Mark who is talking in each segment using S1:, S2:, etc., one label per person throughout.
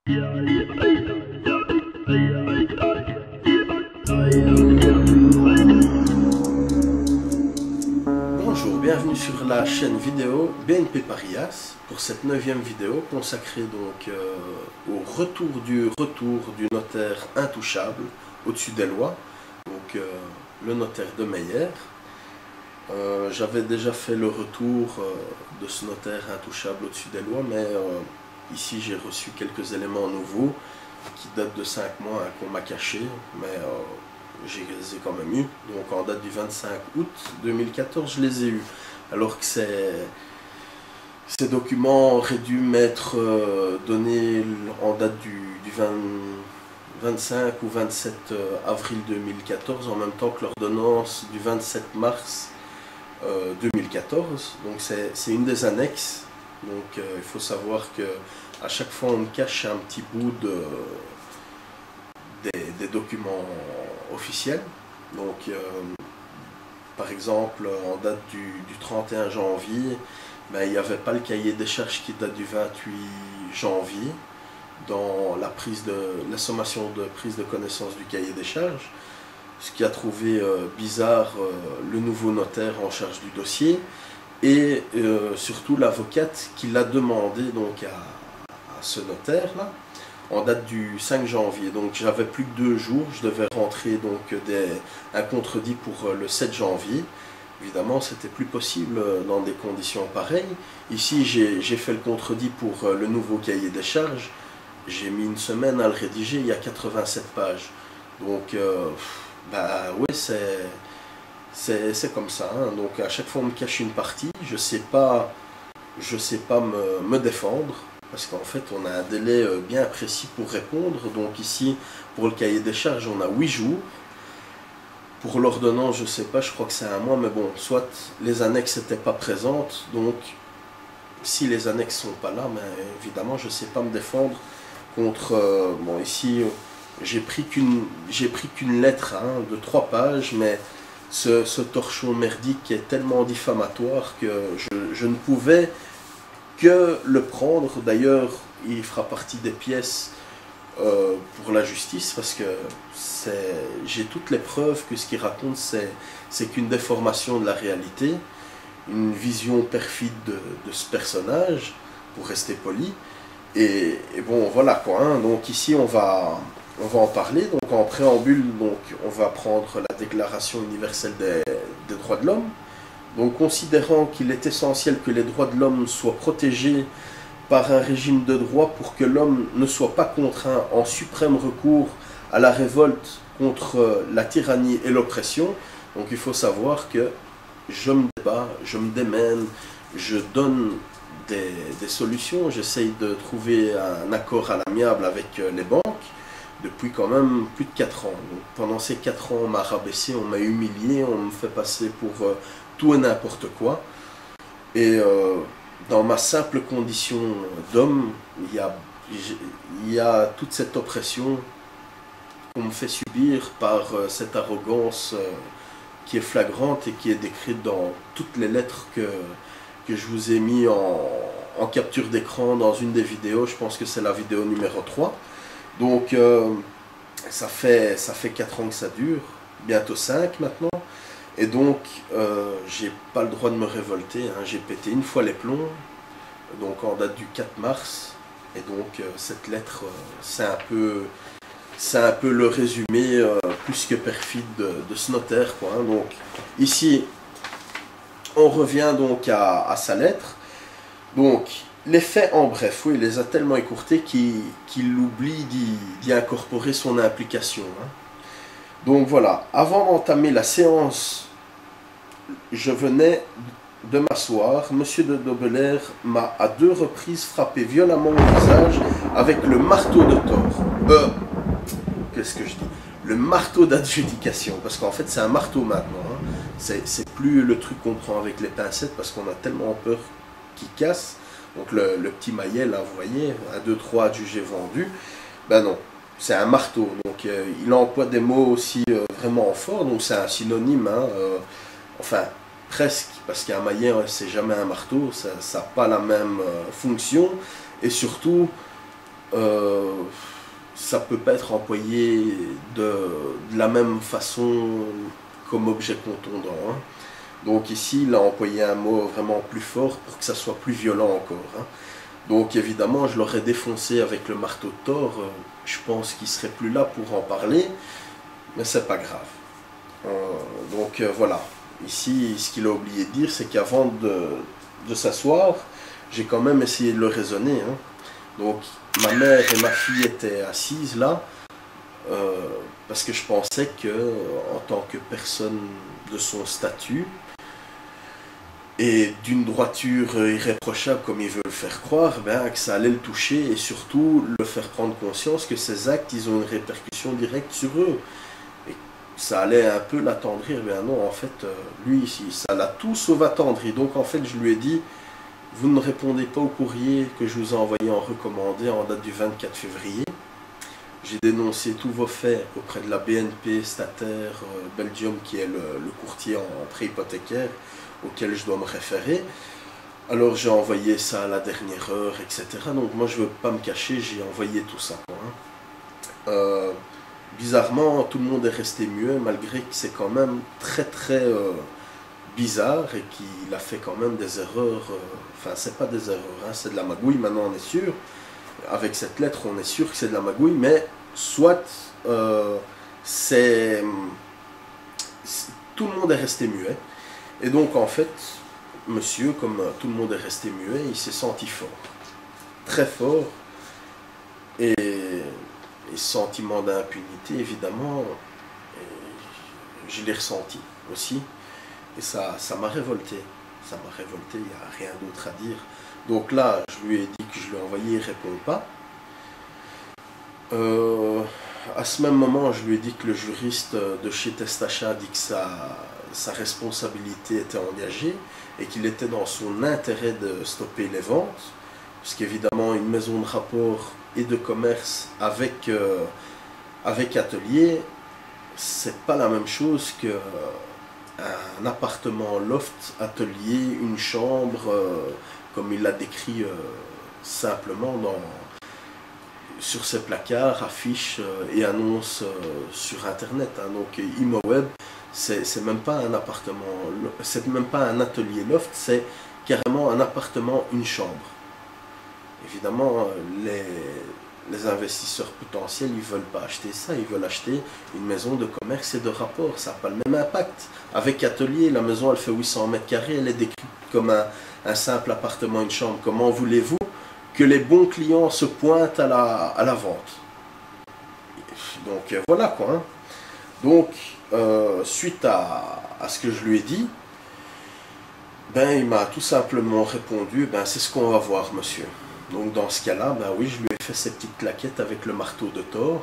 S1: Bonjour, bienvenue sur la chaîne vidéo BNP Paris pour cette 9e vidéo consacrée donc au retour du notaire intouchable au-dessus des lois, donc le notaire de Meyer. J'avais déjà fait le retour de ce notaire intouchable au-dessus des lois, mais ici j'ai reçu quelques éléments nouveaux qui datent de 5 mois qu'on m'a caché, mais je les ai quand même eus. Donc en date du 25 août 2014, je les ai eus. Alors que ces documents auraient dû m'être donnés en date du 25 ou 27 avril 2014, en même temps que l'ordonnance du 27 mars 2014. Donc c'est une des annexes. Donc il faut savoir que à chaque fois on me cache un petit bout des documents officiels. Donc par exemple en date du 31 janvier, ben, il n'y avait pas le cahier des charges qui date du 28 janvier dans la sommation de prise de connaissance du cahier des charges, ce qui a trouvé bizarre le nouveau notaire en charge du dossier et surtout l'avocate qui l'a demandé donc à ce notaire là en date du 5 janvier. Donc j'avais plus que 2 jours, je devais rentrer donc un contredit pour le 7 janvier. Évidemment, c'était plus possible dans des conditions pareilles. Ici, j'ai fait le contredit pour le nouveau cahier des charges. J'ai mis une semaine à le rédiger, il y a 87 pages. Donc, bah ouais, c'est comme ça. Hein. Donc à chaque fois, on me cache une partie. Je sais pas me défendre. Parce qu'en fait, on a un délai bien précis pour répondre. Donc ici, pour le cahier des charges, on a 8 jours. Pour l'ordonnance, je ne sais pas, je crois que c'est 1 mois. Mais bon, soit les annexes n'étaient pas présentes. Donc, si les annexes ne sont pas là, mais évidemment, je ne sais pas me défendre contre... bon, ici, j'ai pris qu'une lettre hein, de 3 pages. Mais ce torchon merdique est tellement diffamatoire que je ne pouvais... que le prendre. D'ailleurs, il fera partie des pièces pour la justice parce que j'ai toutes les preuves que ce qu'il raconte c'est qu'une déformation de la réalité, une vision perfide de ce personnage, pour rester poli. Et bon, voilà quoi. Hein. Donc ici, on va en parler. Donc en préambule, donc, on va prendre la Déclaration universelle des droits de l'homme. Donc, considérant qu'il est essentiel que les droits de l'homme soient protégés par un régime de droit pour que l'homme ne soit pas contraint en suprême recours à la révolte contre la tyrannie et l'oppression. Donc, il faut savoir que je me débat, je me démène, je donne des solutions, j'essaye de trouver un accord à l'amiable avec les banques depuis quand même plus de 4 ans. Donc, pendant ces 4 ans, on m'a rabaissé, on m'a humilié, on me fait passer pour... tout et n'importe quoi. Et dans ma simple condition d'homme, il y a toute cette oppression qu'on me fait subir par cette arrogance qui est flagrante et qui est décrite dans toutes les lettres que je vous ai mis en capture d'écran dans une des vidéos. Je pense que c'est la vidéo numéro 3. Donc ça fait 4 ans que ça dure, bientôt 5 maintenant. Et donc, j'ai pas le droit de me révolter, hein. J'ai pété une fois les plombs, donc en date du 4 mars. Et donc, cette lettre, c'est un peu le résumé plus que perfide de ce notaire, quoi, hein. Donc, ici, on revient donc à sa lettre. Donc, les faits en bref, oui, il les a tellement écourtés qu'il oublie d'y incorporer son implication, hein. Donc voilà, avant d'entamer la séance, je venais de m'asseoir. Monsieur de Dobelair m'a à 2 reprises frappé violemment au visage avec le marteau de tort. Qu'est-ce que je dis? Le marteau d'adjudication, parce qu'en fait c'est un marteau maintenant. Hein. C'est plus le truc qu'on prend avec les pincettes parce qu'on a tellement peur qu'il casse. Donc le petit maillet là, vous voyez, 1, 2, 3 adjugé vendu. Ben non. C'est un marteau, donc il emploie des mots aussi vraiment forts, donc c'est un synonyme, hein, enfin presque, parce qu'un maillet c'est jamais un marteau, ça n'a pas la même fonction, et surtout ça peut pas être employé de la même façon comme objet contondant, hein. Donc ici, il a employé un mot vraiment plus fort pour que ça soit plus violent encore, hein. Donc évidemment, je l'aurais défoncé avec le marteau de Thor. Je pense qu'il serait plus là pour en parler, mais c'est pas grave. Voilà. Ici, ce qu'il a oublié de dire, c'est qu'avant de s'asseoir, j'ai quand même essayé de le raisonner, hein. Donc ma mère et ma fille étaient assises là, parce que je pensais que, en tant que personne de son statut, et d'une droiture irréprochable comme il veut le faire croire, ben, que ça allait le toucher et surtout le faire prendre conscience que ces actes, ils ont une répercussion directe sur eux. Et ça allait un peu l'attendrir, ben non, en fait, lui, ça l'a tout sauf attendri. Donc en fait, je lui ai dit, vous ne répondez pas au courrier que je vous ai envoyé en recommandé en date du 24 février. J'ai dénoncé tous vos faits auprès de la BNP Stataire Belgium, qui est le courtier en prêt hypothécaire, auquel je dois me référer. Alors j'ai envoyé ça à la dernière heure, etc. Donc moi je ne veux pas me cacher, j'ai envoyé tout ça, quoi, hein. Bizarrement, tout le monde est resté muet, malgré que c'est quand même très très bizarre et qu'il a fait quand même des erreurs. Enfin, c'est pas des erreurs, hein, c'est de la magouille, maintenant on est sûr. Avec cette lettre, on est sûr que c'est de la magouille, mais soit tout le monde est resté muet. Et donc en fait, monsieur, comme tout le monde est resté muet, il s'est senti fort, très fort, et sentiment d'impunité, évidemment, je l'ai ressenti aussi, et ça m'a révolté, il n'y a rien d'autre à dire. Donc là, je lui ai dit que je lui ai envoyé, il ne répond pas. À ce même moment, je lui ai dit que le juriste de chez Testachat a dit que sa responsabilité était engagée et qu'il était dans son intérêt de stopper les ventes, parce qu'évidemment une maison de rapport et de commerce avec atelier, c'est pas la même chose qu'un appartement loft atelier, une chambre, comme il l'a décrit simplement sur ses placards, affiches et annonces sur internet, hein. Donc ImoWeb, c'est même pas un appartement, c'est même pas un atelier loft, c'est carrément un appartement, une chambre. Évidemment, les investisseurs potentiels, ils veulent pas acheter ça, ils veulent acheter une maison de commerce et de rapport. Ça n'a pas le même impact. Avec atelier, la maison, elle fait 800 mètres carrés, elle est décrite comme un simple appartement, une chambre. Comment voulez-vous que les bons clients se pointent à la vente? Donc voilà quoi, hein. Donc, suite à ce que je lui ai dit, ben, il m'a tout simplement répondu, ben, c'est ce qu'on va voir, monsieur. Donc dans ce cas-là, ben oui, je lui ai fait ces petites claquettes avec le marteau de Thor.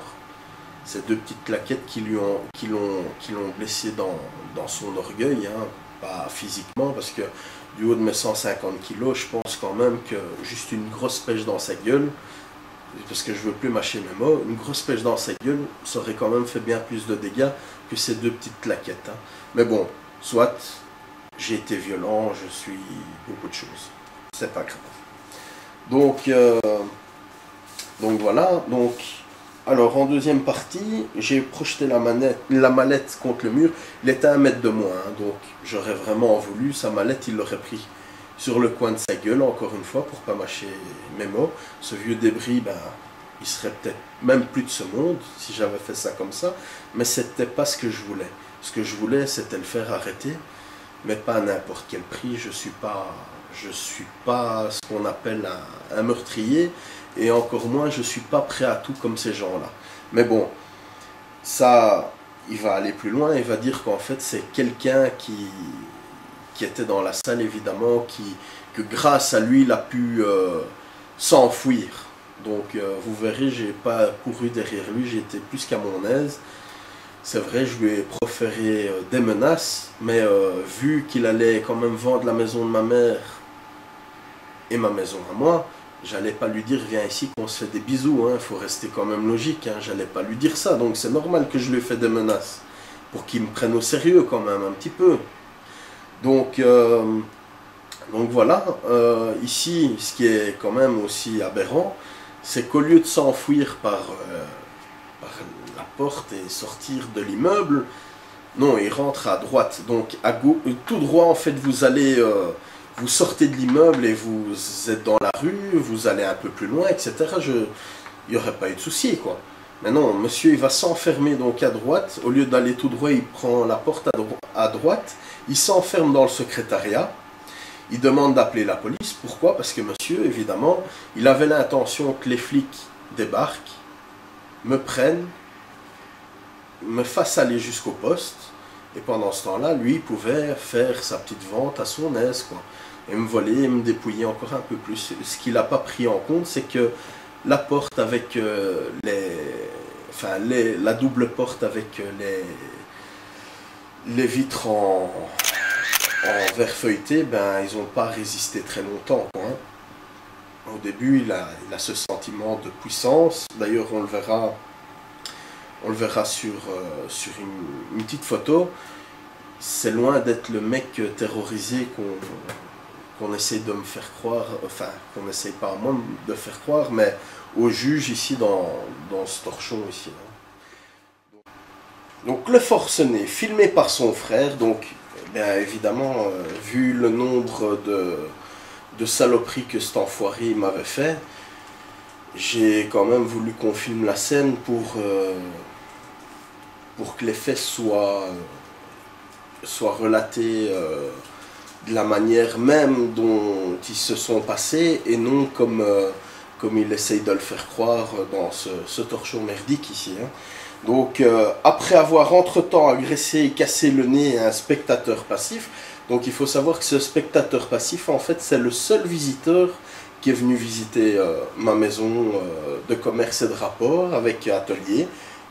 S1: Ces deux petites claquettes qui l'ont blessé dans son orgueil, hein, pas physiquement, parce que du haut de mes 150 kilos, je pense quand même que juste une grosse pêche dans sa gueule, parce que je veux plus mâcher mes mots, une grosse pêche dans sa gueule, ça aurait quand même fait bien plus de dégâts que ces deux petites claquettes, hein. Mais bon, soit, j'ai été violent, je suis beaucoup de choses. C'est pas grave. Donc voilà. Donc, alors en deuxième partie, j'ai projeté la mallette contre le mur. Il était à 1 mètre de moi, hein, donc j'aurais vraiment voulu, sa mallette, il l'aurait pris sur le coin de sa gueule, encore une fois, pour pas mâcher mes mots. Ce vieux débris, ben, il serait peut-être même plus de ce monde si j'avais fait ça comme ça, mais c'était pas ce que je voulais. Ce que je voulais, c'était le faire arrêter, mais pas à n'importe quel prix. Je suis pas ce qu'on appelle un meurtrier, et encore moins, je suis pas prêt à tout comme ces gens-là. Mais bon, ça, il va aller plus loin, il va dire qu'en fait, c'est quelqu'un qui était dans la salle, évidemment, que grâce à lui, il a pu s'enfuir. Donc, vous verrez, j'ai pas couru derrière lui, j'ai été plus qu'à mon aise. C'est vrai, je lui ai proféré des menaces, mais vu qu'il allait quand même vendre la maison de ma mère et ma maison à moi, j'allais pas lui dire viens ici qu'on se fait des bisous, hein. Faut rester quand même logique, hein. J'allais pas lui dire ça, donc c'est normal que je lui ai fait des menaces pour qu'il me prenne au sérieux quand même un petit peu. Donc voilà, ici ce qui est quand même aussi aberrant, c'est qu'au lieu de s'enfuir par la porte et sortir de l'immeuble, non, il rentre à droite. Donc tout droit, en fait, vous allez, vous sortez de l'immeuble et vous êtes dans la rue, vous allez un peu plus loin, etc. Il n'y aurait pas eu de souci, quoi. Mais non, monsieur, il va s'enfermer donc à droite. Au lieu d'aller tout droit, il prend la porte à droite. Il s'enferme dans le secrétariat. Il demande d'appeler la police. Pourquoi? Parce que monsieur, évidemment, il avait l'intention que les flics débarquent, me prennent, me fassent aller jusqu'au poste. Et pendant ce temps-là, lui, il pouvait faire sa petite vente à son aise, quoi. Et me voler et me dépouiller encore un peu plus. Ce qu'il n'a pas pris en compte, c'est que la porte avec la double porte avec les vitres en verre feuilleté, ben, ils n'ont pas résisté très longtemps, quoi, hein. Au début, il a ce sentiment de puissance. D'ailleurs, on le verra sur une petite photo. C'est loin d'être le mec terrorisé qu'on essaye de me faire croire, enfin, qu'on essaye pas à moi de faire croire, mais au juge ici dans ce torchon ici. Donc le forcené, filmé par son frère, donc bien évidemment, vu le nombre de saloperies que cet enfoiré m'avait fait, j'ai quand même voulu qu'on filme la scène pour que les faits soient relatés de la manière même dont ils se sont passés et non comme il essaye de le faire croire dans ce torchon merdique ici, hein. Donc après avoir entre-temps agressé et cassé le nez à un spectateur passif, donc il faut savoir que ce spectateur passif, en fait, c'est le seul visiteur qui est venu visiter ma maison de commerce et de rapport avec atelier,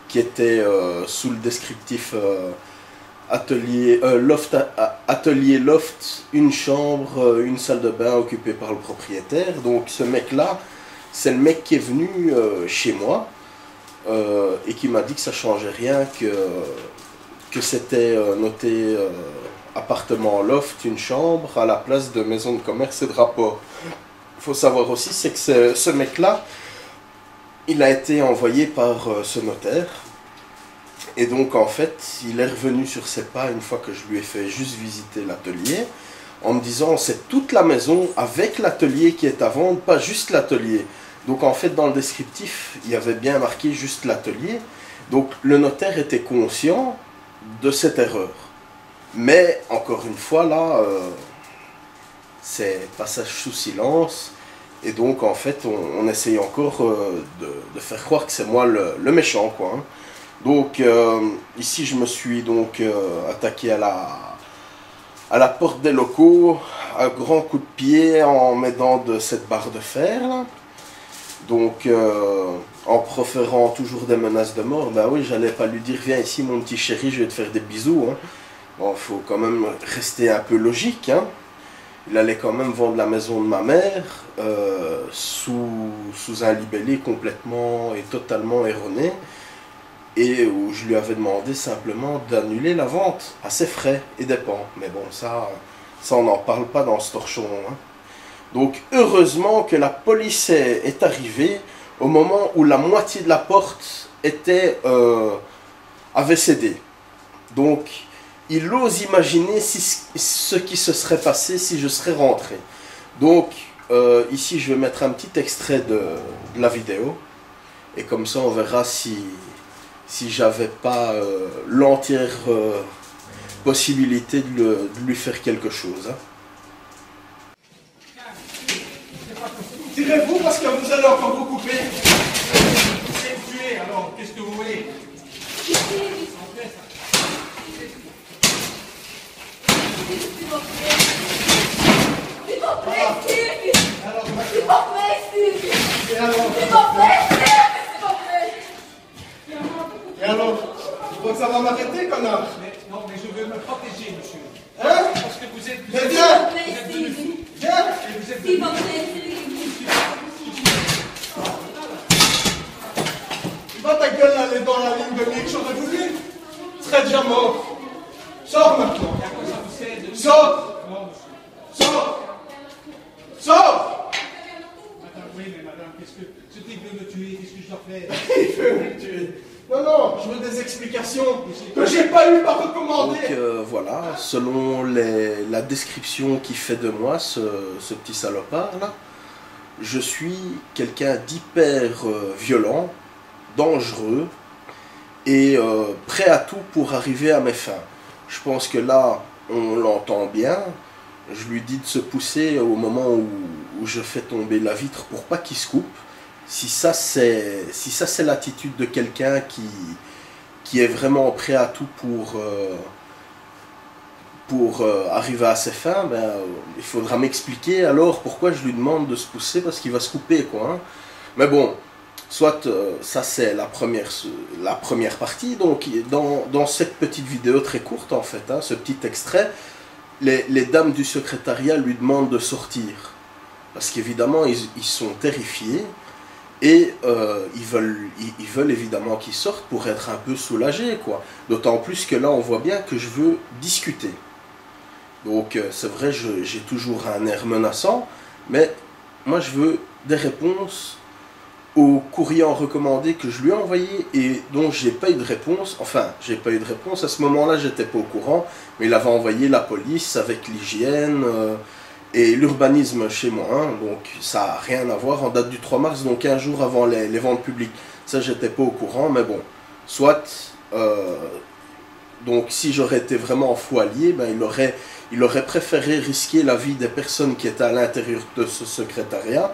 S1: qui était sous le descriptif atelier loft, une chambre, une salle de bain occupée par le propriétaire. Donc ce mec-là, c'est le mec qui est venu chez moi et qui m'a dit que ça changeait rien, que c'était noté appartement loft, une chambre, à la place de maison de commerce et de rapport. Il faut savoir aussi, c'est que ce mec-là, il a été envoyé par ce notaire. Et donc en fait, il est revenu sur ses pas une fois que je lui ai fait juste visiter l'atelier, en me disant c'est toute la maison avec l'atelier qui est à vendre, pas juste l'atelier. Donc en fait, dans le descriptif, il y avait bien marqué juste l'atelier. Donc le notaire était conscient de cette erreur. Mais encore une fois, là, c'est passage sous silence. Et donc en fait, on essaye encore de faire croire que c'est moi le méchant, quoi, hein. Donc ici, je me suis donc attaqué à la porte des locaux, à grands coups de pied en m'aidant de cette barre de fer, là. Donc, en proférant toujours des menaces de mort, ben oui, j'allais pas lui dire, viens ici mon petit chéri, je vais te faire des bisous, hein. Bon, faut quand même rester un peu logique, hein. Il allait quand même vendre la maison de ma mère, sous un libellé complètement et totalement erroné, et où je lui avais demandé simplement d'annuler la vente à ses frais et dépens. Mais bon, ça on n'en parle pas dans ce torchon, hein. Donc heureusement que la police est arrivée au moment où la moitié de la porte avait cédé. Donc il ose imaginer ce qui se serait passé si je serais rentré. Donc ici je vais mettre un petit extrait de la vidéo. Et comme ça on verra si j'avais pas l'entière possibilité de lui faire quelque chose, hein. Tirez-vous parce que vous allez encore vous couper.
S2: C'est tué, alors qu'est-ce que vous voulez?
S1: Et alors, tu crois que ça va m'arrêter, connard?
S2: Non, mais je veux me protéger, monsieur.
S1: Hein?
S2: Parce que vous êtes...
S1: Mais viens! Viens!
S2: Et vous êtes...
S1: Va ta gueule là, dans la ligne de mire, j'aurais voulu. Tu serais déjà mort. Sors maintenant. Sors! Sors! Sors!
S2: Madame, oui, mais madame, qu'est-ce que... C'était
S1: Il veut me tuer. Non, non, je veux des explications que j'ai pas eu par recommandé. Donc voilà, selon la description qu'il fait de moi, ce petit salopard là, je suis quelqu'un d'hyper violent, dangereux et prêt à tout pour arriver à mes fins. Je pense que là, on l'entend bien. Je lui dis de se pousser au moment où je fais tomber la vitre pour pas qu'il se coupe. Si ça c'est l'attitude de quelqu'un qui est vraiment prêt à tout pour arriver à ses fins, ben, il faudra m'expliquer alors pourquoi je lui demande de se pousser, parce qu'il va se couper, quoi. Hein. Mais bon, soit ça c'est la première partie. Donc dans cette petite vidéo très courte en fait, hein, ce petit extrait, les dames du secrétariat lui demandent de sortir. Parce qu'évidemment ils sont terrifiés. Et ils veulent évidemment qu'ils sortent pour être un peu soulagés, quoi. D'autant plus que là, on voit bien que je veux discuter. Donc, c'est vrai, j'ai toujours un air menaçant, mais moi, je veux des réponses au courrier en recommandé que je lui ai envoyé et dont j'ai pas eu de réponse. Enfin, j'ai pas eu de réponse. À ce moment-là, j'étais pas au courant, mais il avait envoyé la police avec l'hygiène... et l'urbanisme chez moi, hein, donc ça n'a rien à voir, en date du 3 mars, donc un jour avant les ventes publiques. Ça, j'étais pas au courant, mais bon, soit, donc si j'aurais été vraiment fou allié, ben, il aurait préféré risquer la vie des personnes qui étaient à l'intérieur de ce secrétariat,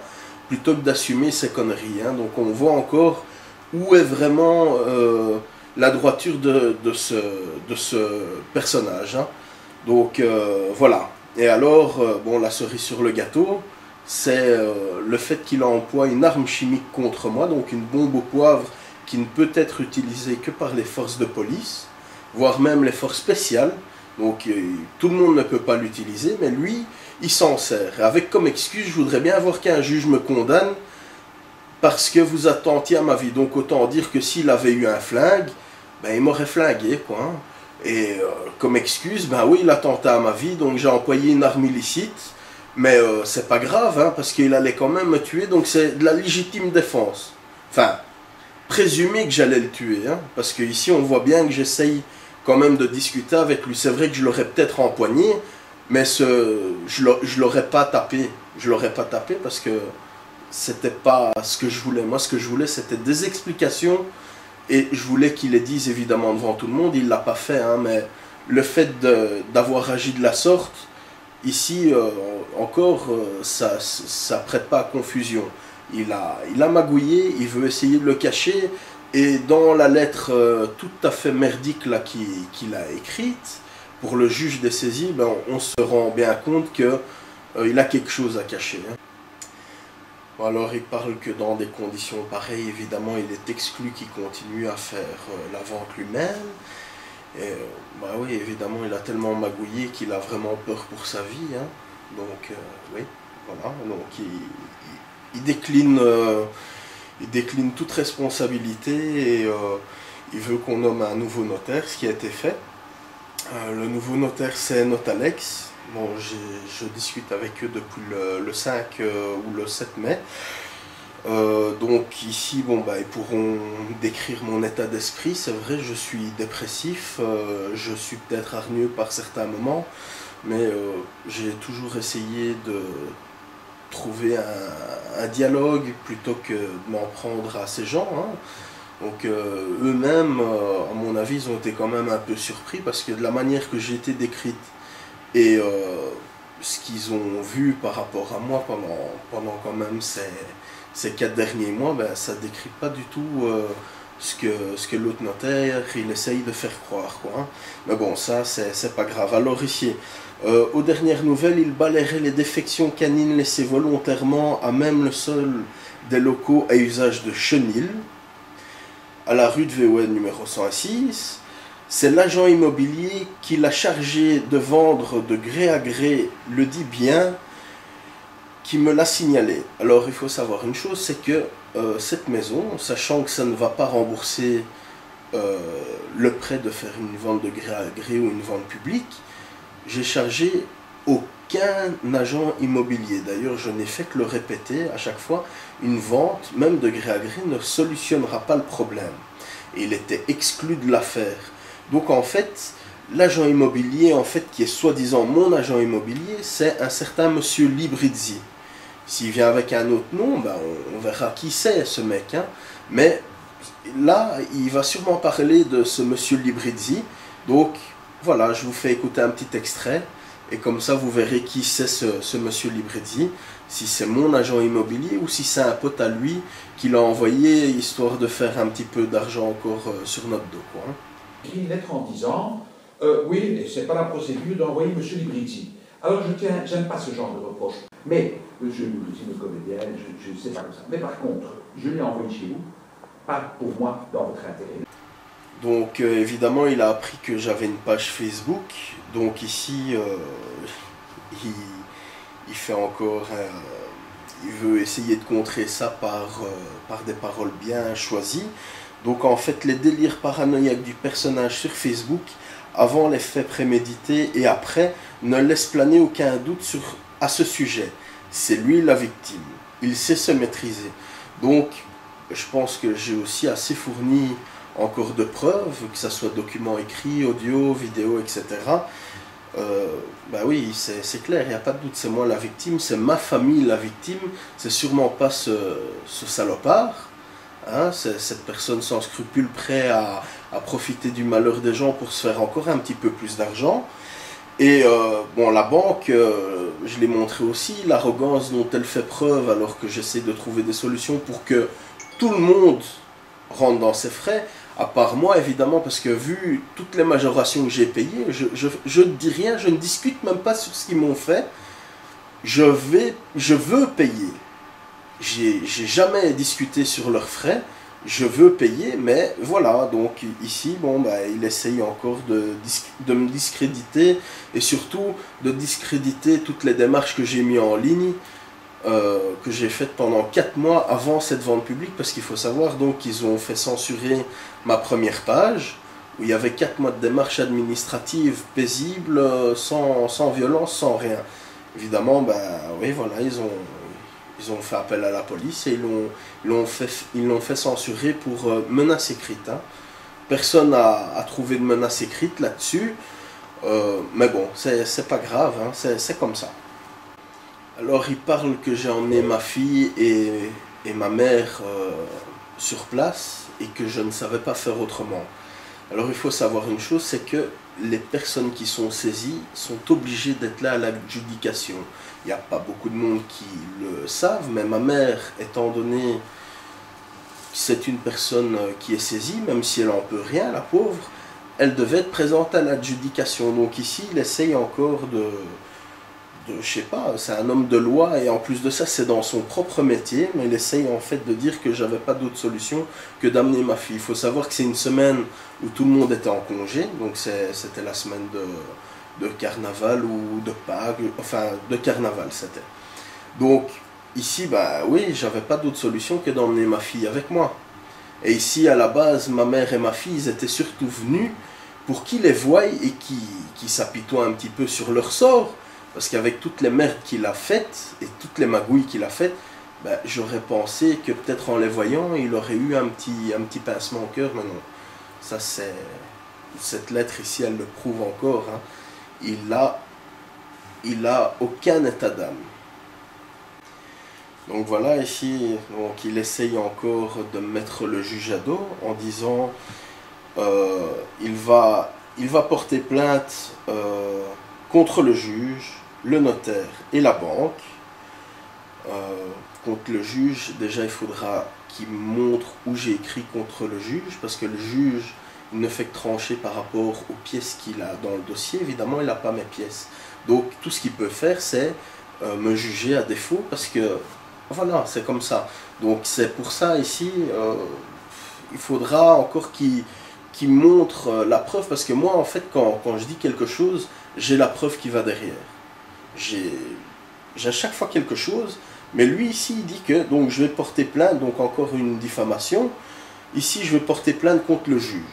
S1: plutôt que d'assumer ces conneries. Hein. Donc on voit encore où est vraiment la droiture de ce personnage. Hein. Donc voilà. Et alors, bon, la cerise sur le gâteau, c'est le fait qu'il emploie une arme chimique contre moi, donc une bombe au poivre qui ne peut être utilisée que par les forces de police, voire même les forces spéciales. Donc tout le monde ne peut pas l'utiliser, mais lui, il s'en sert. Avec comme excuse, je voudrais bien voir qu'un juge me condamne parce que vous attentiez à ma vie. Donc autant dire que s'il avait eu un flingue, ben, il m'aurait flingué, quoi. Hein. Et comme excuse, ben oui, il attentait à ma vie, donc j'ai employé une arme illicite, mais c'est pas grave, hein, parce qu'il allait quand même me tuer, donc c'est de la légitime défense. Enfin, présumer que j'allais le tuer, hein, parce qu'ici on voit bien que j'essaye quand même de discuter avec lui. C'est vrai que je l'aurais peut-être empoigné, mais je l'aurais pas tapé. Je l'aurais pas tapé parce que c'était pas ce que je voulais. Moi, ce que je voulais, c'était des explications. Et je voulais qu'il les dise évidemment devant tout le monde, il ne l'a pas fait, hein, mais le fait d'avoir agi de la sorte, ici encore, ça prête pas à confusion. Il a magouillé, il veut essayer de le cacher, et dans la lettre tout à fait merdique qu'il a écrite, pour le juge des saisies, ben, on se rend bien compte qu'il a quelque chose à cacher. Hein. Alors il parle que dans des conditions pareilles, évidemment, il est exclu qu'il continue à faire la vente lui-même. Et bah oui, évidemment, il a tellement magouillé qu'il a vraiment peur pour sa vie. Hein. Donc oui, voilà. Donc il décline toute responsabilité et il veut qu'on nomme un nouveau notaire, ce qui a été fait. Le nouveau notaire, c'est Notalex. Bon, je discute avec eux depuis le 5 ou le 7 mai. Donc ici, bon, bah, ils pourront décrire mon état d'esprit. C'est vrai, je suis dépressif, je suis peut-être hargneux par certains moments, mais j'ai toujours essayé de trouver un dialogue plutôt que de m'en prendre à ces gens. Hein. Donc eux-mêmes, à mon avis, ils ont été quand même un peu surpris parce que de la manière que j'ai été décrite, et ce qu'ils ont vu par rapport à moi pendant quand même ces 4 derniers mois, ben, ça ne décrit pas du tout ce que l'autre notaire il essaye de faire croire. Quoi, hein. Mais bon, ça, c'est pas grave. Alors ici, aux dernières nouvelles, il balayerait les défections canines laissées volontairement à même le sol des locaux à usage de chenil, à la rue de VON numéro 106. C'est l'agent immobilier qui l'a chargé de vendre de gré à gré, le dit bien, qui me l'a signalé. Alors il faut savoir une chose, c'est que cette maison, sachant que ça ne va pas rembourser le prêt de faire une vente de gré à gré ou une vente publique, j'ai chargé au aucun agent immobilier. D'ailleurs, je n'ai fait que le répéter à chaque fois. Une vente, même de gré à gré, ne solutionnera pas le problème. Et il était exclu de l'affaire. Donc en fait, l'agent immobilier, en fait, qui est soi-disant mon agent immobilier, c'est un certain monsieur Librizzi. S'il vient avec un autre nom, ben on verra qui c'est ce mec. Hein. Mais là, il va sûrement parler de ce monsieur Librizzi. Donc voilà, je vous fais écouter un petit extrait. Et comme ça, vous verrez qui c'est ce monsieur Librizzi. Si c'est mon agent immobilier ou si c'est un pote à lui qui l'a envoyé, histoire de faire un petit peu d'argent encore sur notre dos. Quoi, hein.
S3: Écrit une lettre en disant oui, c'est pas la procédure d'envoyer M. Librizzi. Alors j'aime pas ce genre de reproche. Mais M. Librizzi me connaît bien, je ne sais pas comme ça. Mais par contre, je l'ai envoyé chez vous, pas pour moi, dans votre intérêt.
S1: Donc évidemment, il a appris que j'avais une page Facebook. Donc ici, il fait encore, il veut essayer de contrer ça par des paroles bien choisies. Donc en fait, les délires paranoïaques du personnage sur Facebook, avant les faits prémédités et après, ne laissent planer aucun doute à ce sujet. C'est lui la victime. Il sait se maîtriser. Donc, je pense que j'ai aussi assez fourni encore de preuves, que ce soit documents écrits, audio, vidéo, etc. Bah oui, c'est clair, il n'y a pas de doute, c'est moi la victime, c'est ma famille la victime, c'est sûrement pas ce salopard, hein, cette personne sans scrupule prêt à profiter du malheur des gens pour se faire encore un petit peu plus d'argent. Et bon, la banque, je l'ai montré aussi, l'arrogance dont elle fait preuve alors que j'essaie de trouver des solutions pour que tout le monde rentre dans ses frais, à part moi évidemment, parce que vu toutes les majorations que j'ai payées, je ne dis rien, je ne discute même pas sur ce qu'ils m'ont fait. Je veux payer. J'ai jamais discuté sur leurs frais, je veux payer, mais voilà, donc ici, bon, bah, il essaye encore de me discréditer, et surtout de discréditer toutes les démarches que j'ai mises en ligne, que j'ai faites pendant 4 mois avant cette vente publique, parce qu'il faut savoir donc qu'ils ont fait censurer ma première page, où il y avait 4 mois de démarches administratives paisibles, sans violence, sans rien. Évidemment, bah, oui, voilà, ils ont fait appel à la police et ils l'ont fait censurer pour menace écrite. Hein. Personne n'a trouvé de menace écrite là-dessus, mais bon, c'est pas grave, hein, c'est comme ça. Alors il parle que j'ai emmené ma fille et ma mère sur place et que je ne savais pas faire autrement. Alors il faut savoir une chose, c'est que les personnes qui sont saisies sont obligées d'être là à l'adjudication. Il n'y a pas beaucoup de monde qui le savent, mais ma mère, étant donné que c'est une personne qui est saisie, même si elle n'en peut rien, la pauvre, elle devait être présente à l'adjudication. Donc ici, il essaye encore je sais pas, c'est un homme de loi et en plus de ça, c'est dans son propre métier, mais il essaye en fait de dire que j'avais pas d'autre solution que d'amener ma fille. Il faut savoir que c'est une semaine où tout le monde était en congé, donc c'était la semaine de carnaval ou de Pâques, enfin de carnaval c'était. Donc ici, bah oui, j'avais pas d'autre solution que d'emmener ma fille avec moi. Et ici, à la base, ma mère et ma fille, ils étaient surtout venus pour qu'ils les voient et qui s'apitoient un petit peu sur leur sort. Parce qu'avec toutes les merdes qu'il a faites et toutes les magouilles qu'il a faites, ben, j'aurais pensé que peut-être en les voyant, il aurait eu un petit pincement au cœur, mais non. Ça, cette lettre ici, elle le prouve encore. Hein. Il a aucun état d'âme. Donc voilà, ici, donc, il essaye encore de mettre le juge à dos en disant il va porter plainte contre le juge, le notaire et la banque. Contre le juge, déjà il faudra qu'il montre où j'ai écrit contre le juge, parce que le juge il ne fait que trancher par rapport aux pièces qu'il a dans le dossier. Évidemment, il n'a pas mes pièces. Donc tout ce qu'il peut faire, c'est me juger à défaut, parce que voilà, c'est comme ça. Donc c'est pour ça ici, il faudra encore qu'il montre la preuve, parce que moi en fait quand je dis quelque chose, j'ai la preuve qui va derrière. J'ai à chaque fois quelque chose, mais lui ici il dit que donc je vais porter plainte, donc encore une diffamation. Ici je vais porter plainte contre le juge.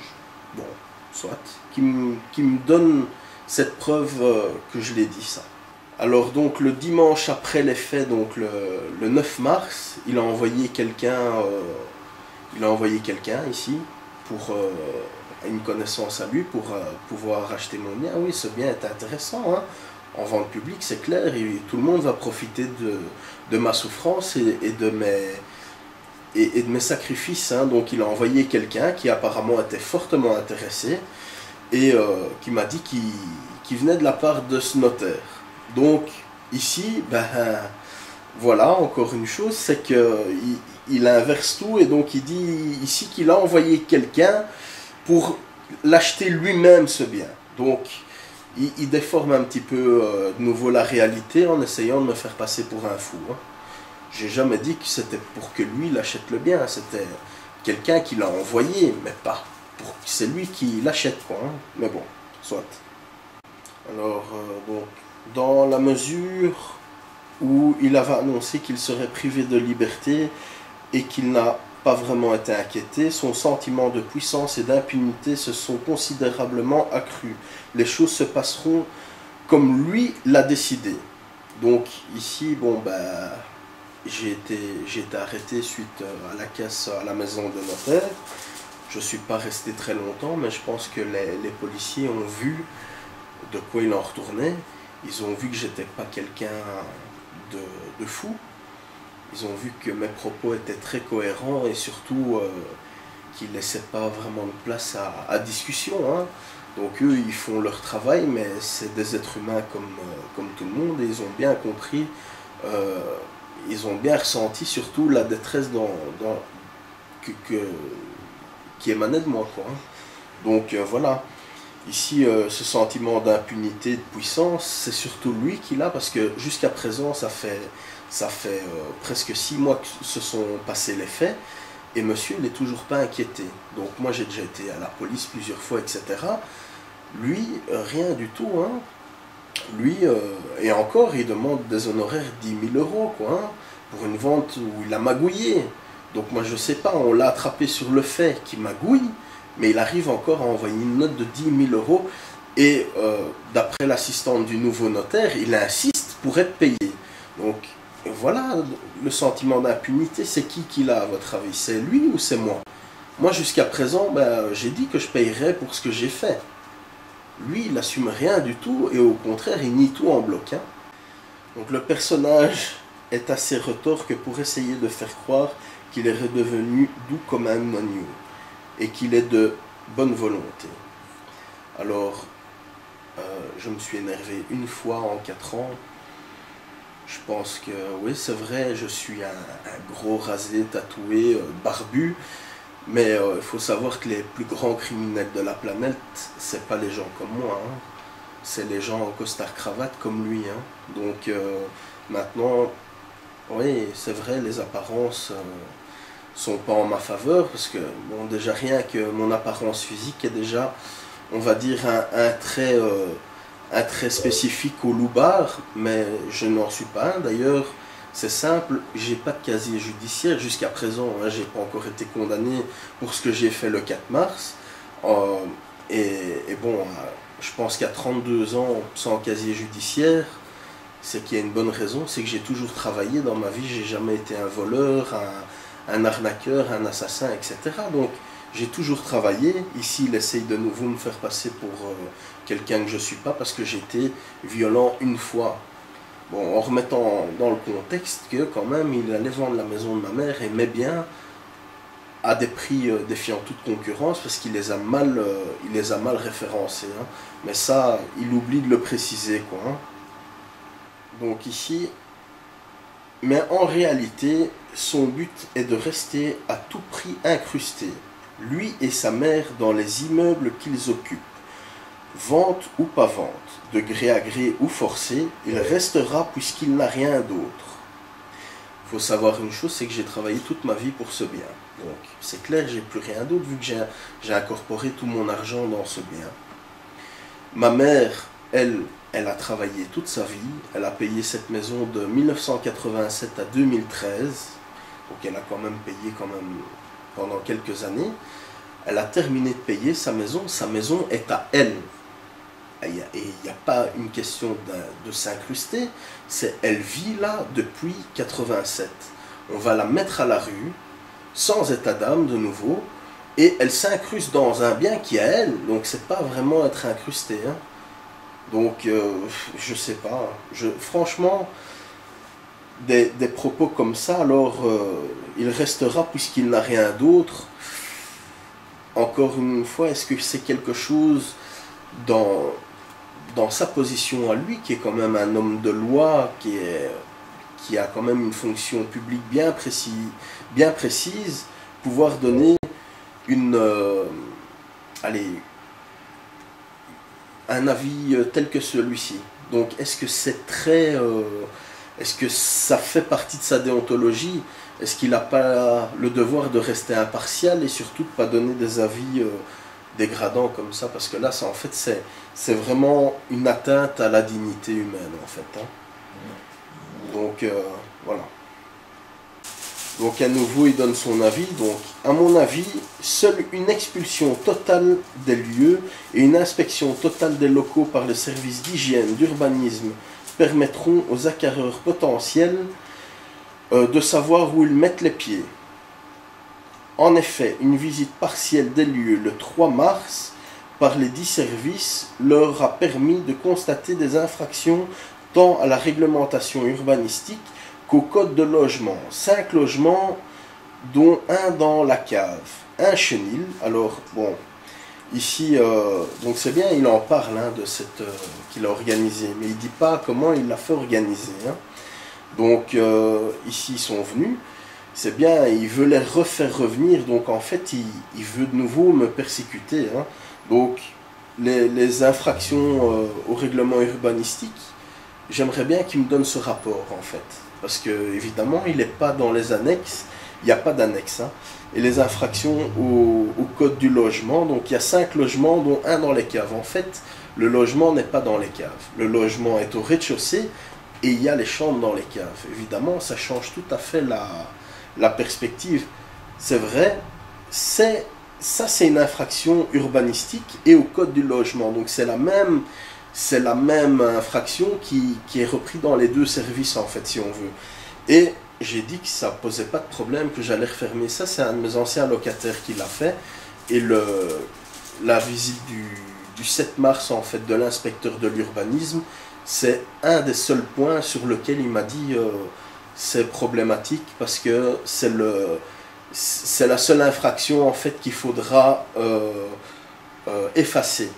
S1: Bon, soit, qui me donne cette preuve que je l'ai dit ça. Alors donc le dimanche après les faits, donc le 9 mars, il a envoyé quelqu'un ici pour une connaissance à lui pour pouvoir acheter mon bien. Oui, ce bien est intéressant, hein. En vente publique, c'est clair, et tout le monde va profiter de ma souffrance et de mes sacrifices, hein. Donc il a envoyé quelqu'un qui apparemment était fortement intéressé et qui m'a dit qu'il venait de la part de ce notaire. Donc ici, ben voilà, encore une chose, c'est qu'il inverse tout, et donc il dit ici qu'il a envoyé quelqu'un pour l'acheter lui-même, ce bien. Donc il déforme un petit peu de nouveau la réalité en essayant de me faire passer pour un fou, hein. J'ai jamais dit que c'était pour que lui il achète le bien, c'était quelqu'un qui l'a envoyé, mais pas pour que c'est lui qui l'achète, quoi, hein. Mais bon, soit. Alors, bon, dans la mesure où il avait annoncé qu'il serait privé de liberté et qu'il n'a pas vraiment été inquiété, son sentiment de puissance et d'impunité se sont considérablement accrus. Les choses se passeront comme lui l'a décidé. Donc ici, bon, ben, j'ai été arrêté suite à la caisse à la maison de notaire. Je ne suis pas resté très longtemps, mais je pense que les policiers ont vu de quoi il en retournait. Ils ont vu que j'étais pas quelqu'un de fou. Ils ont vu que mes propos étaient très cohérents et surtout qu'ils ne laissaient pas vraiment de place à discussion, hein. Donc eux, ils font leur travail, mais c'est des êtres humains comme tout le monde, et ils ont bien compris, ils ont bien ressenti surtout la détresse qui émanait de moi, quoi, hein. Donc voilà. Ici, ce sentiment d'impunité, de puissance, c'est surtout lui qui l'a, parce que jusqu'à présent, ça fait presque 6 mois que se sont passés les faits, et monsieur, il n'est toujours pas inquiété. Donc moi, j'ai déjà été à la police plusieurs fois, etc. Lui, rien du tout, hein. Lui, et encore, il demande des honoraires 10 000 euros, quoi, hein, pour une vente où il a magouillé. Donc moi, je sais pas, on l'a attrapé sur le fait qu'il magouille, mais il arrive encore à envoyer une note de 10 000 euros, et d'après l'assistante du nouveau notaire, il insiste pour être payé. Donc voilà, le sentiment d'impunité, c'est qui l'a, à votre avis? C'est lui ou c'est moi? Moi, jusqu'à présent, ben, j'ai dit que je payerais pour ce que j'ai fait. Lui, il n'assume rien du tout, et au contraire, il nie tout en bloc, hein. Donc le personnage est assez retors que pour essayer de faire croire qu'il est redevenu doux comme un agneau, et qu'il est de bonne volonté. Alors, je me suis énervé une fois en 4 ans. Je pense que, oui, c'est vrai, je suis un gros rasé, tatoué, barbu, mais il faut savoir que les plus grands criminels de la planète, c'est pas les gens comme moi, hein. C'est les gens en costard-cravate comme lui, hein. Donc, maintenant, oui, c'est vrai, les apparences sont pas en ma faveur, parce que, bon, déjà rien que mon apparence physique est déjà, on va dire, un trait spécifique au loupard, mais je n'en suis pas un. D'ailleurs, c'est simple, j'ai pas de casier judiciaire jusqu'à présent, hein, j'ai pas encore été condamné pour ce que j'ai fait le 4 mars, et bon, je pense qu'à 32 ans sans casier judiciaire, c'est qu'il y a une bonne raison, c'est que j'ai toujours travaillé dans ma vie, j'ai jamais été un voleur, un arnaqueur, un assassin, etc. Donc j'ai toujours travaillé. Ici, il essaye de nouveau me faire passer pour quelqu'un que je ne suis pas, parce que j'étais violent une fois. Bon, en remettant dans le contexte que quand même, il allait vendre la maison de ma mère, et met bien à des prix défiant toute concurrence, parce qu'il les a mal référencés, hein. Mais ça, il oublie de le préciser, quoi, hein. Donc ici, mais en réalité, son but est de rester à tout prix incrusté, lui et sa mère, dans les immeubles qu'ils occupent. Vente ou pas vente, de gré à gré ou forcé, il restera puisqu'il n'a rien d'autre. Il faut savoir une chose, c'est que j'ai travaillé toute ma vie pour ce bien. Donc c'est clair, j'ai plus rien d'autre, vu que j'ai incorporé tout mon argent dans ce bien. Ma mère, elle a travaillé toute sa vie, elle a payé cette maison de 1987 à 2013, donc elle a quand même payé pendant quelques années. Elle a terminé de payer sa maison est à elle. Et il n'y a pas une question de s'incruster, c'est elle vit là depuis 87. On va la mettre à la rue, sans état d'âme de nouveau, et elle s'incruste dans un bien qui est à elle, donc c'est pas vraiment être incrusté. Hein. Donc, je sais pas, franchement, des propos comme ça, alors il restera puisqu'il n'a rien d'autre. Encore une fois, est-ce que c'est quelque chose dans sa position à lui, qui est quand même un homme de loi, qui a quand même une fonction publique bien précise, pouvoir donner un avis tel que celui-ci. Donc est-ce que c'est est-ce que ça fait partie de sa déontologie? Est-ce qu'il n'a pas le devoir de rester impartial et surtout de ne pas donner des avis dégradants comme ça? Parce que là, en fait, c'est vraiment une atteinte à la dignité humaine, en fait. Hein. Donc, voilà. Donc, à nouveau, il donne son avis. Donc, à mon avis, seule une expulsion totale des lieux et une inspection totale des locaux par le service d'hygiène, d'urbanisme, permettront aux acquéreurs potentiels de savoir où ils mettent les pieds. En effet, une visite partielle des lieux le 3 mars par les 10 services leur a permis de constater des infractions tant à la réglementation urbanistique qu'au code de logement. 5 logements, dont un dans la cave, un chenil. Alors, bon, ici, donc c'est bien, il en parle hein, de cette qu'il a organisé, mais il ne dit pas comment il l'a fait organiser. Hein. Donc, ici, ils sont venus. C'est bien, il veut les refaire revenir, donc en fait, il veut de nouveau me persécuter. Hein. Donc, les infractions au règlement urbanistique, j'aimerais bien qu'il me donne ce rapport, en fait. Parce que, évidemment, il n'est pas dans les annexes, il n'y a pas d'annexe. Hein. Et les infractions au code du logement, donc il y a 5 logements, dont un dans les caves. En fait, le logement n'est pas dans les caves. Le logement est au rez-de-chaussée et il y a les chambres dans les caves. Évidemment, ça change tout à fait la perspective. C'est vrai, ça c'est une infraction urbanistique et au code du logement. Donc c'est la même infraction qui est reprise dans les 2 services en fait, si on veut. Et j'ai dit que ça posait pas de problème, que j'allais refermer ça. C'est un de mes anciens locataires qui l'a fait. Et la visite du 7 mars en fait de l'inspecteur de l'urbanisme, c'est un des seuls points sur lequel il m'a dit c'est problématique parce que c'est la seule infraction en fait qu'il faudra effacer,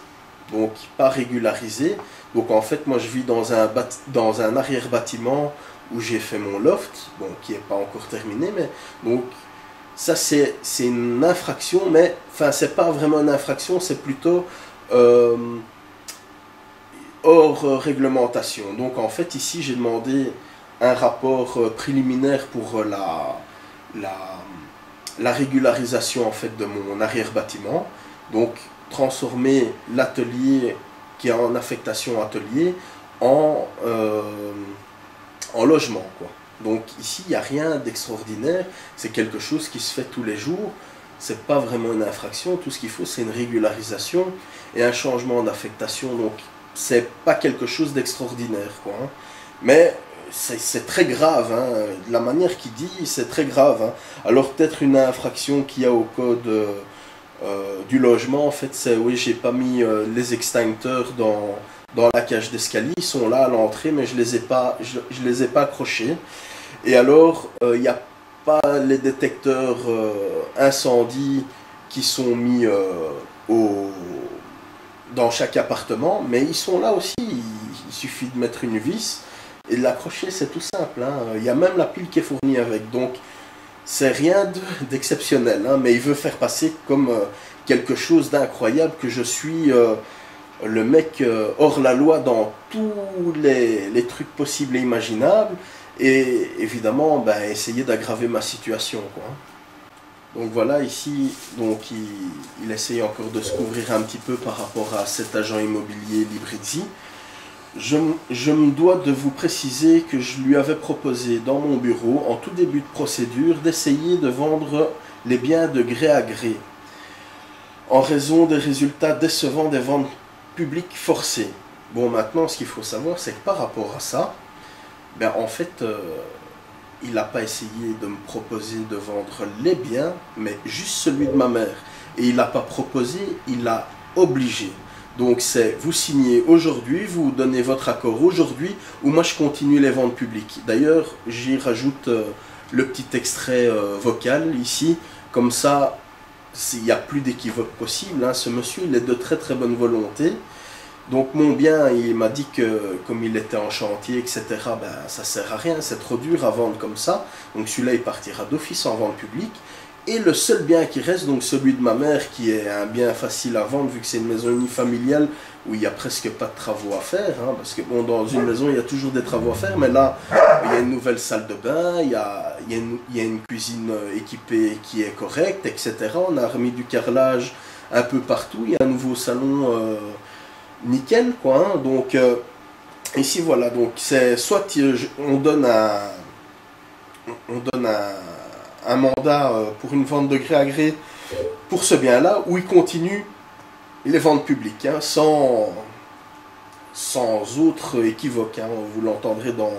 S1: donc pas régulariser. Donc en fait moi je vis dans un arrière-bâtiment où j'ai fait mon loft, bon qui n'est pas encore terminé, mais donc ça c'est une infraction, mais enfin c'est pas vraiment une infraction, c'est plutôt hors réglementation. Donc en fait ici j'ai demandé un rapport préliminaire pour la régularisation en fait de mon arrière-bâtiment, donc transformer l'atelier qui est en affectation atelier en logement quoi. Donc ici il n'y a rien d'extraordinaire, c'est quelque chose qui se fait tous les jours, c'est pas vraiment une infraction, tout ce qu'il faut c'est une régularisation et un changement d'affectation, donc c'est pas quelque chose d'extraordinaire quoi. Hein. Mais c'est très grave, hein. La manière qu'il dit, c'est très grave. Hein. Alors peut-être une infraction qu'il y a au code du logement, en fait, c'est oui, j'ai pas mis les extincteurs dans la cage d'escalier, ils sont là à l'entrée, mais je les ai pas accrochés. Et alors, il n'y a pas les détecteurs incendie qui sont mis dans chaque appartement, mais ils sont là aussi. Il suffit de mettre une vis. Et l'accrocher, c'est tout simple. Hein. Il y a même la pile qui est fournie avec. Donc, c'est rien d'exceptionnel. Hein. Mais il veut faire passer comme quelque chose d'incroyable, que je suis le mec hors la loi dans tous les trucs possibles et imaginables. Et évidemment, ben, essayer d'aggraver ma situation. Quoi. Donc voilà, ici, donc, il essaye encore de se couvrir un petit peu par rapport à cet agent immobilier Librizi. Je me dois de vous préciser que je lui avais proposé dans mon bureau, en tout début de procédure, d'essayer de vendre les biens de gré à gré. En raison des résultats décevants des ventes publique forcée. Bon, maintenant, ce qu'il faut savoir, c'est que par rapport à ça, ben, en fait, il n'a pas essayé de me proposer de vendre les biens, mais juste celui de ma mère. Et il n'a pas proposé, il l'a obligé. Donc c'est, vous signez aujourd'hui, vous donnez votre accord aujourd'hui, ou moi je continue les ventes publiques. D'ailleurs, j'y rajoute le petit extrait vocal ici, comme ça, il n'y a plus d'équivoque possible. Hein. Ce monsieur, il est de très très bonne volonté. Donc mon bien, il m'a dit que comme il était en chantier, etc., ben, ça ne sert à rien, c'est trop dur à vendre comme ça. Donc celui-là, il partira d'office en vente publique. Et le seul bien qui reste, donc celui de ma mère, qui est un bien facile à vendre, vu que c'est une maison unifamiliale où il n'y a presque pas de travaux à faire. Hein, parce que bon, dans une maison, il y a toujours des travaux à faire, mais là, il y a une nouvelle salle de bain, il y a une cuisine équipée qui est correcte, etc. On a remis du carrelage un peu partout, il y a un nouveau salon... nickel quoi, hein. Donc ici voilà, donc c'est soit on donne un mandat pour une vente de gré à gré pour ce bien là, ou il continue les ventes publiques, hein, sans autre équivoque, hein, vous l'entendrez dans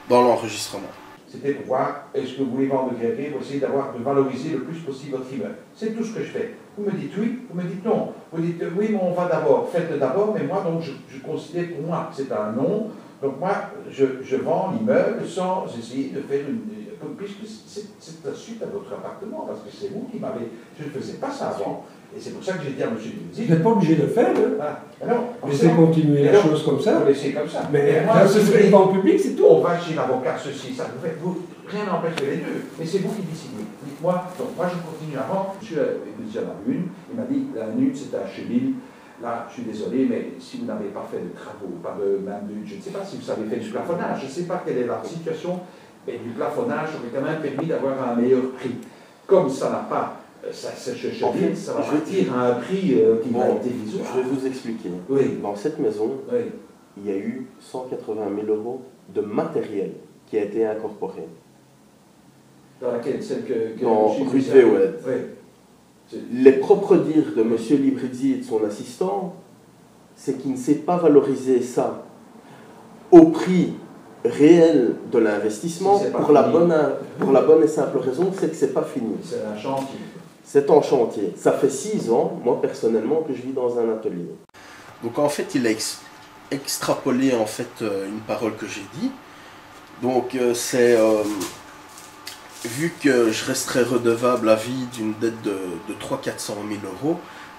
S1: l'enregistrement.
S3: C'était pour voir, est-ce que vous voulez vendre de gré à gré pour essayer de valoriser le plus possible votre immeuble. C'est tout ce que je fais. Vous me dites oui, vous me dites non. Vous dites oui, mais on va d'abord, faites-le d'abord, mais moi, donc, je considère pour moi que c'est un non. Donc moi, je vends l'immeuble sans essayer de faire puisque c'est la suite à votre appartement, parce que c'est vous qui m'avez... Je ne faisais pas ça avant. Et c'est pour ça que j'ai dit à M. Libridi...
S4: Vous n'êtes pas obligé de le faire, hein.
S3: Ah, non,
S4: laissez continuer la chose comme ça.
S3: Laissez comme ça.
S4: Mais moi, ce serait en public, c'est tout.
S3: On va chez l'avocat, ceci, ça. Rien n'empêche les deux. Mais c'est vous qui décidez. Dites-moi, donc moi je continue avant. Je suis déjà à la une. Il m'a dit, la une, c'était à Cheville. Là, je suis désolé, mais si vous n'avez pas fait de travaux, je ne sais pas si vous avez fait du plafonnage, je ne sais pas quelle est la situation, mais du plafonnage aurait quand même permis d'avoir un meilleur prix. Comme ça n'a pas, ça va partir à un prix qui va être dérisoire.
S1: Je vais vous expliquer.
S3: Oui.
S1: Dans cette maison,
S3: oui,
S1: il y a eu 180 000 € de matériel qui a été incorporé.
S3: Dans laquelle, celle que
S1: dans rue de Véoued.
S3: Oui.
S1: Les propres dires de M. Libridi et de son assistant, c'est qu'il ne sait pas valoriser ça au prix réel de l'investissement, pour la bonne et simple raison, c'est que c'est pas fini.
S3: C'est un chantier.
S1: C'est en chantier. Ça fait 6 ans, moi personnellement, que je vis dans un atelier. Donc en fait, il a extrapolé en fait une parole que j'ai dit. Donc c'est... vu que je resterai redevable à vie d'une dette de 300 000 à 400 000 €,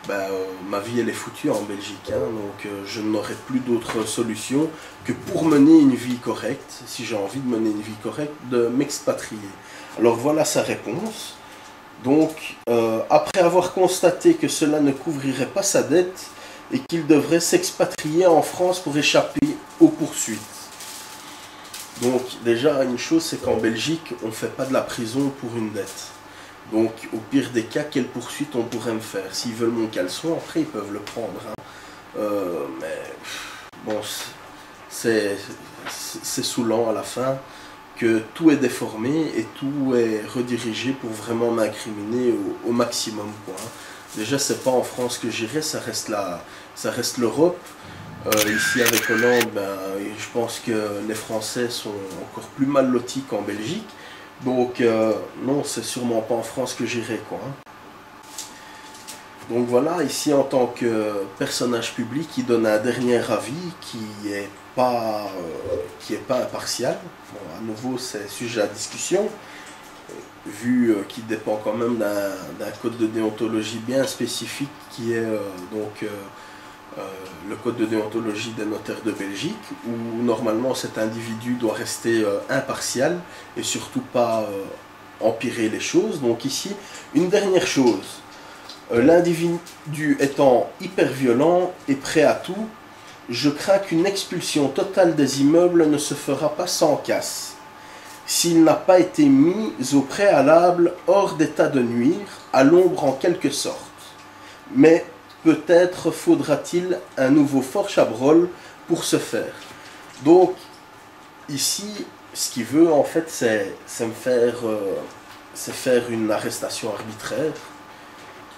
S1: ben, ma vie elle est foutue en Belgique. Hein, donc je n'aurai plus d'autre solution que pour mener une vie correcte, si j'ai envie de mener une vie correcte, de m'expatrier. Alors voilà sa réponse. Donc après avoir constaté que cela ne couvrirait pas sa dette et qu'il devrait s'expatrier en France pour échapper aux poursuites. Donc déjà une chose, c'est qu'en Belgique on ne fait pas de la prison pour une dette. Donc au pire des cas, quelle poursuite on pourrait me faire? S'ils veulent mon caleçon, après ils peuvent le prendre. Hein. Mais bon, c'est saoulant à la fin que tout est déformé et tout est redirigé pour vraiment m'incriminer au maximum, quoi. Déjà c'est pas en France que j'irai, ça reste l'Europe. Ici avec Hollande, ben, je pense que les Français sont encore plus mal lotis qu'en Belgique. Donc non, c'est sûrement pas en France que j'irai, quoi. Donc voilà, ici en tant que personnage public, il donne un dernier avis qui est pas impartial. Bon, à nouveau, c'est sujet à discussion, vu qu'il dépend quand même d'un code de déontologie bien spécifique qui est le code de déontologie des notaires de Belgique, où normalement cet individu doit rester impartial et surtout pas empirer les choses. Donc ici, une dernière chose, l'individu étant hyper violent et prêt à tout, je crains qu'une expulsion totale des immeubles ne se fera pas sans casse, s'il n'a pas été mis au préalable hors d'état de nuire, à l'ombre en quelque sorte. Mais peut-être faudra-t-il un nouveau fort Chabrol pour ce faire. Donc, ici, ce qu'il veut, en fait, c'est faire une arrestation arbitraire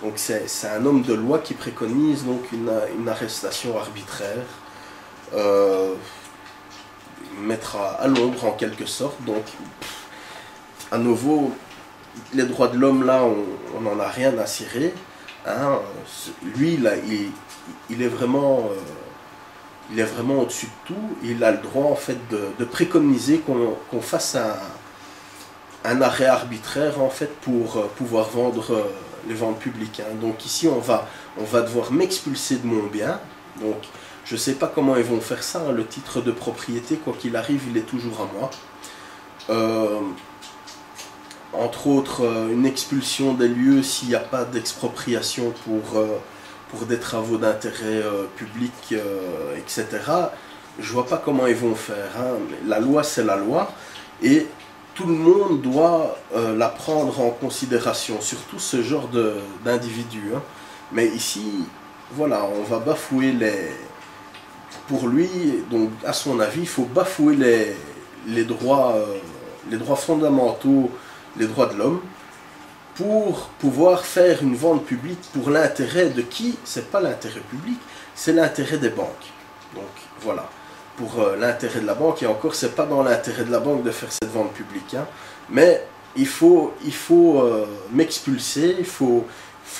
S1: Donc c'est un homme de loi qui préconise donc une arrestation arbitraire, mettre à l'ombre en quelque sorte. Donc à nouveau, les droits de l'homme là, on n'en a rien à cirer. Hein. Lui là, il est vraiment au-dessus de tout. Il a le droit en fait de préconiser qu'on fasse un arrêt arbitraire en fait pour pouvoir vendre les ventes publiques. Hein. Donc ici on va devoir m'expulser de mon bien. Donc je ne sais pas comment ils vont faire ça. Hein. Le titre de propriété, quoi qu'il arrive, il est toujours à moi. Entre autres, une expulsion des lieux s'il n'y a pas d'expropriation pour des travaux d'intérêt public, etc. Je vois pas comment ils vont faire. Hein. La loi, c'est la loi. Et tout le monde doit la prendre en considération, surtout ce genre d'individus. Hein. Mais ici, voilà, on va bafouer pour lui, donc à son avis, il faut bafouer les droits fondamentaux, les droits de l'homme, pour pouvoir faire une vente publique pour l'intérêt de qui? C'est pas l'intérêt public, c'est l'intérêt des banques. Donc voilà, pour l'intérêt de la banque, et encore c'est pas dans l'intérêt de la banque de faire cette vente publique, hein, mais il faut m'expulser, il faut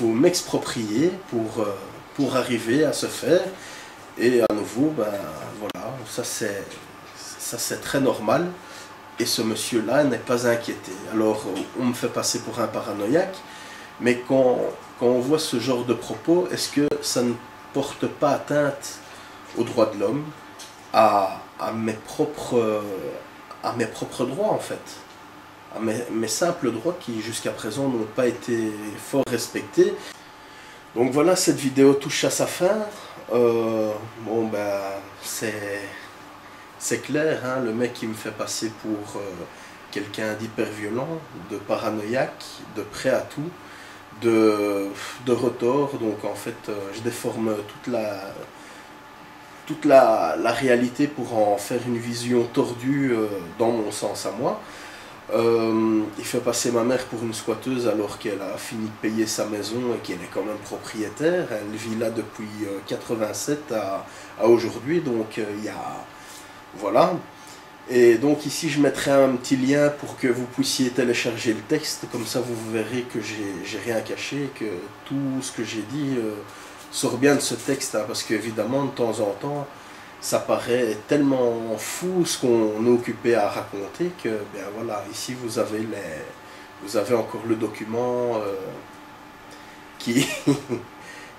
S1: m'exproprier pour arriver à se faire. Et à nouveau, ben voilà, ça c'est très normal. Et ce monsieur-là n'est pas inquiété. Alors, on me fait passer pour un paranoïaque, mais quand on voit ce genre de propos, est-ce que ça ne porte pas atteinte aux droits de l'homme, à mes propres droits en fait, à mes simples droits qui jusqu'à présent n'ont pas été fort respectés. Donc voilà, cette vidéo touche à sa fin. Bon ben, c'est clair, hein, le mec qui me fait passer pour quelqu'un d'hyper violent, de paranoïaque, de prêt à tout, de retors. Donc en fait, je déforme toute la réalité pour en faire une vision tordue dans mon sens à moi. Il fait passer ma mère pour une squatteuse alors qu'elle a fini de payer sa maison et qu'elle est quand même propriétaire. Elle vit là depuis 87 à aujourd'hui, donc il y a... Voilà. Et donc ici je mettrai un petit lien pour que vous puissiez télécharger le texte, comme ça vous verrez que j'ai rien caché, que tout ce que j'ai dit sort bien de ce texte, hein, parce qu'évidemment de temps en temps ça paraît tellement fou ce qu'on est occupé à raconter que bien voilà, ici vous avez encore le document qui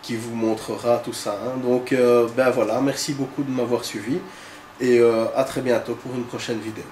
S1: qui vous montrera tout ça. Hein. Donc ben voilà, merci beaucoup de m'avoir suivi. Et à très bientôt pour une prochaine vidéo.